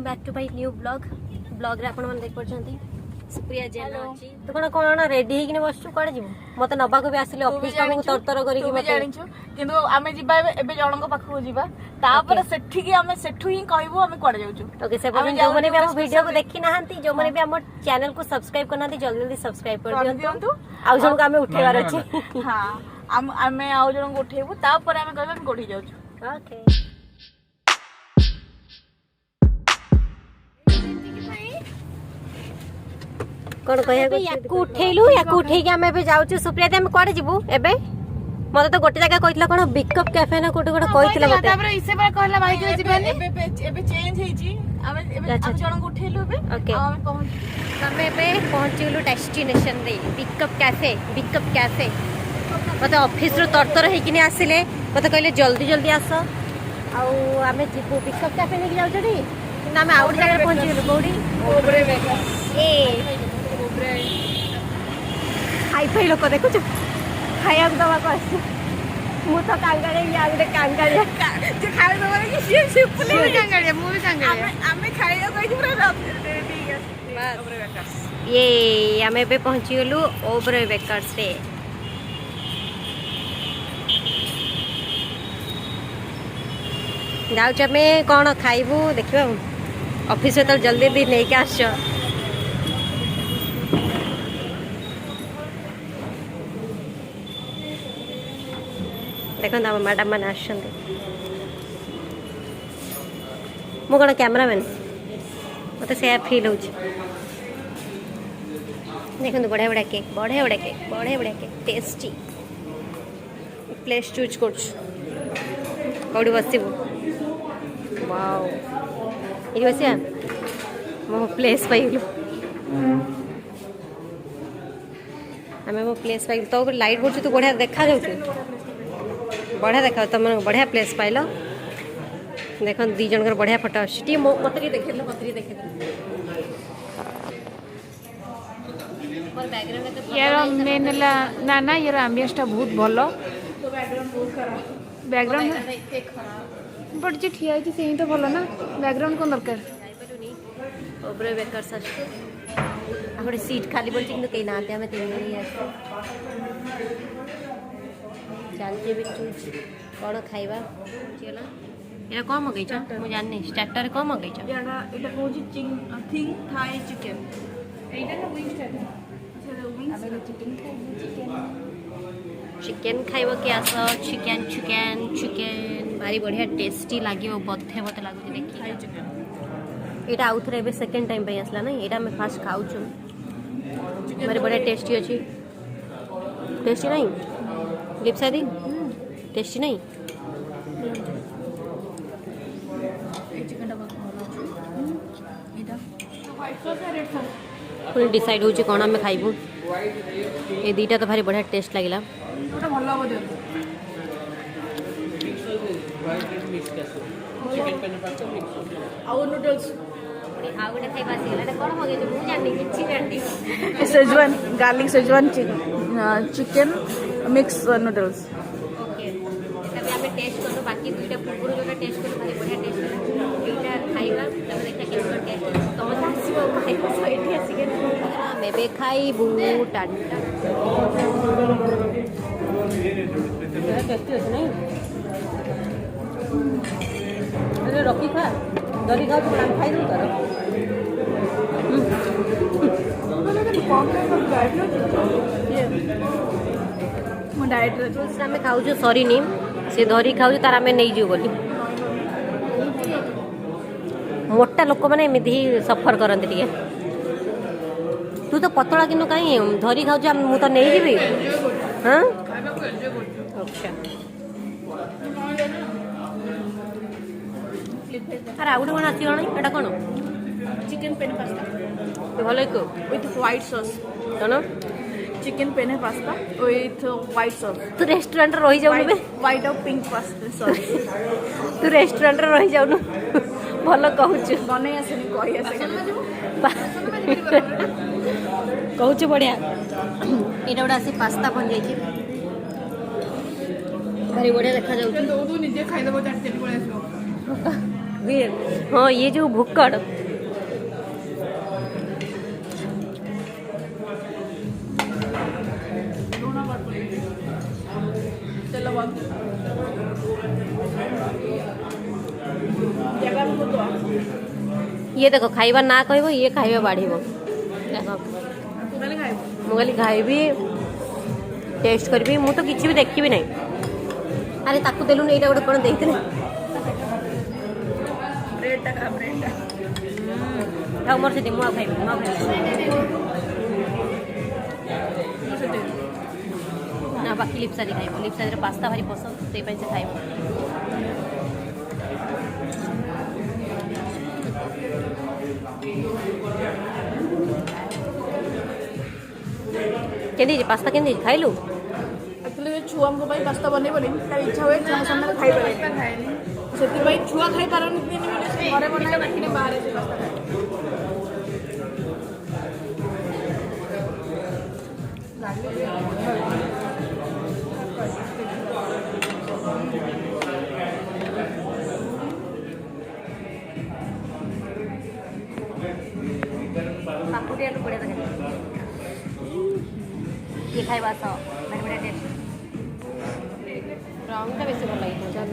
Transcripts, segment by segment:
welcome back to my new blog रे आपण मन देख परछंती सुप्रिया जेन अछि तो कोन रेडी हे कि ने बसछु कोड जीवो मते नबा को भी आसिले ऑफिस का मु तरतर करी कि मते जानिछु किंतु आमे जिबा एबे जणन को पाखु जिबा तापर सेठी कि आमे सेठु ही कहबो आमे कोड जाउछु ओके से पर जो माने भी हम वीडियो को देखि नाहंती जो माने भी हम चैनल को सब्सक्राइब करनांती जल्दी जल्दी सब्सक्राइब कर दियंतु आउ जण को आमे उठेबार अछि हां आमे आउ जण को उठेबो तापर आमे कहबो हम कोठी जाउछु ओके कौन कह याकू उठेलु याकू उठे के हमें जाउछु सुप्रिया हम कोडे जीवु एबे मते तो गोटे जगह कहितला कोन बिकअप कैफे ना कोटे कोटे कहितला मते तापर इसे बार कहला भाई के जीबानी एबे चेंज हेची हमें एबे हम जण को उठेलु एबे हम पहुंच हमें एबे पहुंचलु डेस्टिनेशन रे बिकअप कैफे मते ऑफिस रो तरतर हे कि ने आसिले मते कहले जल्दी जल्दी आसो आउ हमें जीवु बिकअप कैफे ने जाउ छडी ना मैं आउट जगह पहुंचलु कोडी ओबरे बेकर ए हाई फाई लोक देखु खाया दवा को मु तो कांगाड़े या गोटे कांगाड़िया जे खाया दवा कि से फुले कांगाड़िया मु भी कांगाड़िया हमें खाया कहि पूरा ठीक है ओबरे बेकर ये हमें पे पहुंची गलु ओबरे बेकर्स रे जाउछ में कौन खाइबू देखिबा ऑफिस में तो जल्दी दी नहीं के आछ देखो ना मैडम मैंने आसन मु कौन कैमरामैन मत से फील हो देखो बढ़िया बढ़िया केक टेस्टी प्लेस चूज कर बसबू वाओ ये बसिया मो प्लेस पाइलु आमे मो प्लेस पाइलु तो लाइट पड़छ तो बढ़िया देखा जाउछ बढ़िया देखा तुम बढ़िया प्लेस पाइल देख दी जन बढ़िया फोटो अच्छी मत देखे यार मेन ना ना यार एम्बियंस टा बहुत भलो बैकग्राउंड बट जे ठिया है से ही तो भलो ना बैकग्राउंड कोन दरकार ओबरे बेकर सच गोटे सीट खाली पड़ी कि कहीं ना हमें तीन चलते भी चूज कौन खाइबा चला एरा कौन मगैछ मु जाननी स्टार्टर कौन मगैछ याडा एटा होजी थिंग थाई चिकन एटा ना विंग स्टार्टर अच्छा विंग्स आबे चिकन खाइबो के आस चिकन भारी बढ़िया टेस्टी लागियो बथे मते लागु देखि थाई चिकन एटा आउथरे एबे सेकंड टाइम पे आसला ना एटा मैं फर्स्ट खाउछु मारे बढ़िया टेस्टी अछि टेस्टी नहीं लिप्सा दी टेस्टी नहीं पुणी डिसाइड होची कोन हम खाइबू ए दीटा तो भारी बढ़िया टेस्ट लागिला Schezwan garlic Schezwan chicken mix noodles okay तबे हमें टेस्ट करतो बाकी दुईटा पूर्व जोटा टेस्ट कर भारी बढ़िया टेस्ट एटा खाइबा तबे देखा केतना टेस्ट तो आसीबो खाइबो साइड आसी के हमें बे खाइबू टाटा टेस्टी है नहीं अरे रखी खा दरी खा तो खाई दो कर आम खाऊ सरी नी से धरी खाऊ तार आम नहीं जीव बोली मोटा लोक मैंने एमती ही सफर करते टे तू तो पतला कि कहीं धरी खाऊ मु तो नहीं जीवी हाँ अच्छा अरे आउ गोटे कौन आसगला एटा कौन चिकन पेन पास्ता भल विथ व्हाइट सॉस कौन chicken penne pasta with white sauce तू रेस्टोरेंट रही जाऊनु बे व्हाइट और पिंक पास्ता सॉस तू रेस्टोरेंट रही जाऊनु भल कहूछु बनै आसेनी कहि आसे कहूछु बढ़िया एटा गोटे आसी पास्ता बन जाइए भारी बढ़िया देखा जाउछु तो निजे खाइ देबो चाट चटनी पळे आसो हाँ ये जो भुक्कड़ चलो ये देखो खाइबा ना कहब ये खाइबा बाढ़ देखो मुझे खाइबी टेस्ट करी मु तो किसी भी देखी ना अरे ताकू देलु नहीं गोटे कौन देते खाऊ मोर से मुआ खाइबी ना बाकी लिप्सादी खाइब लिप्सादी पास्ता भारी पसंद से खाइब केंदी पास्ता केंदी खाइलु एक्चुअली छुआ भाई पास्ता बने बोली तार इच्छा हुए छुआ सामने खाई पारे से छुआ खाई पारनी घरे बना कि बाहर से पास्ता ये खाइबा तो बड़े बड़े टेस्ट रंग टा बेसी भल लगे चल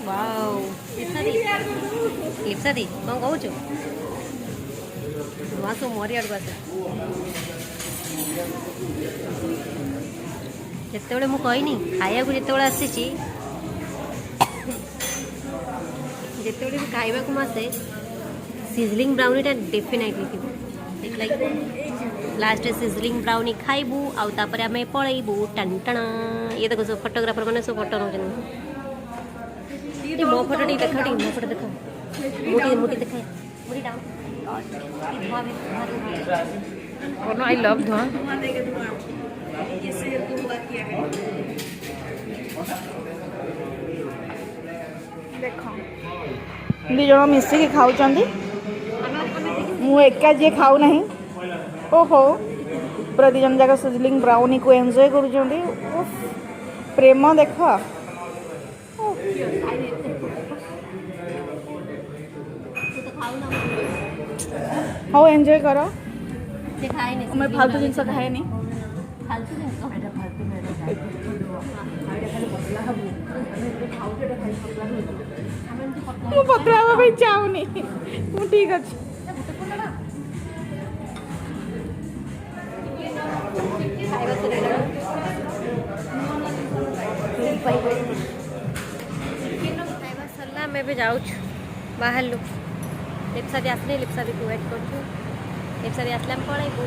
वाओ लिप्सादी कौन कहूँ वहाँ सब मोरी आड़ आस जिते मुझे कहनी खाया जिते आसी जिते भी खावा को आसे सिजलिंग ब्राउनीटा डेफिनेटली थी देख लाइक लास्ट सिजलिंग ब्राउनी खाइबू आउे आम पलैबू टाणा ये देखो सब फोटोग्राफर मैंने सब फोटो नौ मो फोटो टी देख मो फोटो देख मुठी मुठी देख मुठी डाउन आई लव धुआं देख दी जन मिसिकी खाऊँ मु एका जी खाऊ ना ओहो पूरा दी जन जाक सिजलिंग ब्राउनी को एंजॉय कर प्रेम देख हाँ एंजॉय कर मैं फालतू जिन खाए नहीं पतला हाँ चाहूनी ठीक अच्छे सरला आम ए जाऊँ बाहर लिप्सादी आसनी लिप्सादी को वेट कर लिप्सादी आसले पलैबू